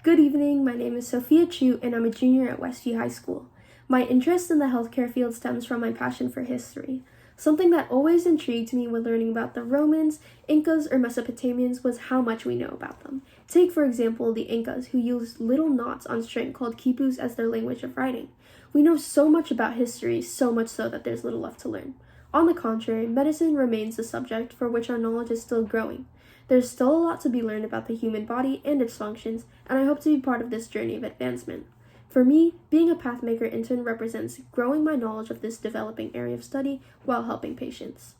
Good evening, my name is Sophia Chu and I'm a junior at Westview High School. My interest in the healthcare field stems from my passion for history. Something that always intrigued me when learning about the Romans, Incas, or Mesopotamians was how much we know about them. Take, for example, the Incas, who used little knots on string called quipus as their language of writing. We know so much about history, so much so that there's little left to learn. On the contrary, medicine remains a subject for which our knowledge is still growing. There's still a lot to be learned about the human body and its functions, and I hope to be part of this journey of advancement. For me, being a Pathmaker intern represents growing my knowledge of this developing area of study while helping patients.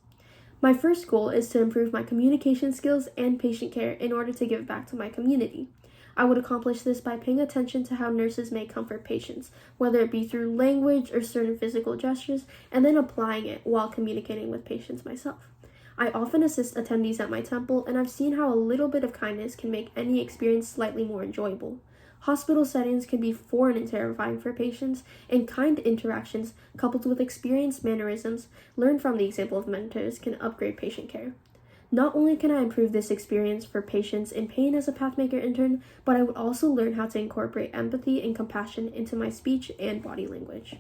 My first goal is to improve my communication skills and patient care in order to give back to my community. I would accomplish this by paying attention to how nurses may comfort patients, whether it be through language or certain physical gestures, and then applying it while communicating with patients myself. I often assist attendees at my temple, and I've seen how a little bit of kindness can make any experience slightly more enjoyable. Hospital settings can be foreign and terrifying for patients, and kind interactions, coupled with experienced mannerisms learned from the example of mentors, can upgrade patient care. Not only can I improve this experience for patients in pain as a Pathmaker intern, but I would also learn how to incorporate empathy and compassion into my speech and body language.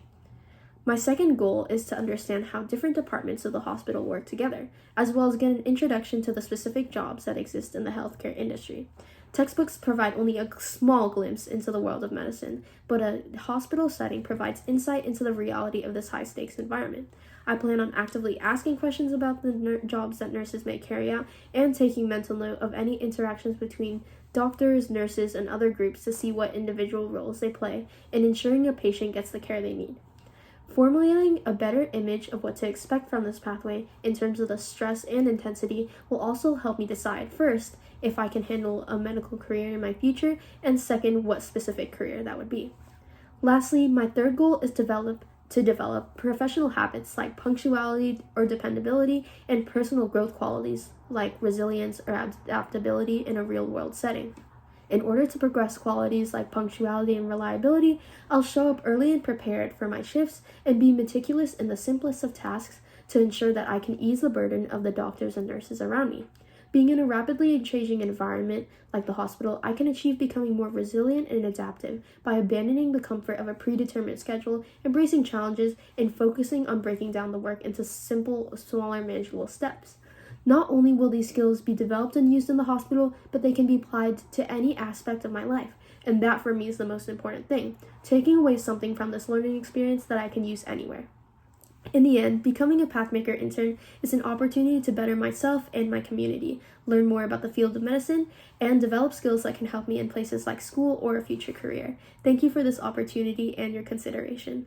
My second goal is to understand how different departments of the hospital work together, as well as get an introduction to the specific jobs that exist in the healthcare industry. Textbooks provide only a small glimpse into the world of medicine, but a hospital setting provides insight into the reality of this high-stakes environment. I plan on actively asking questions about the jobs that nurses may carry out and taking mental note of any interactions between doctors, nurses, and other groups to see what individual roles they play in ensuring a patient gets the care they need. Formulating a better image of what to expect from this pathway in terms of the stress and intensity will also help me decide, first, if I can handle a medical career in my future, and second, what specific career that would be. Lastly, my third goal is to develop professional habits like punctuality or dependability and personal growth qualities like resilience or adaptability in a real-world setting. In order to progress qualities like punctuality and reliability, I'll show up early and prepared for my shifts and be meticulous in the simplest of tasks to ensure that I can ease the burden of the doctors and nurses around me. Being in a rapidly changing environment like the hospital, I can achieve becoming more resilient and adaptive by abandoning the comfort of a predetermined schedule, embracing challenges, and focusing on breaking down the work into simple, smaller, manageable steps. Not only will these skills be developed and used in the hospital, but they can be applied to any aspect of my life. And that for me is the most important thing, taking away something from this learning experience that I can use anywhere. In the end, becoming a Pathmaker intern is an opportunity to better myself and my community, learn more about the field of medicine, and develop skills that can help me in places like school or a future career. Thank you for this opportunity and your consideration.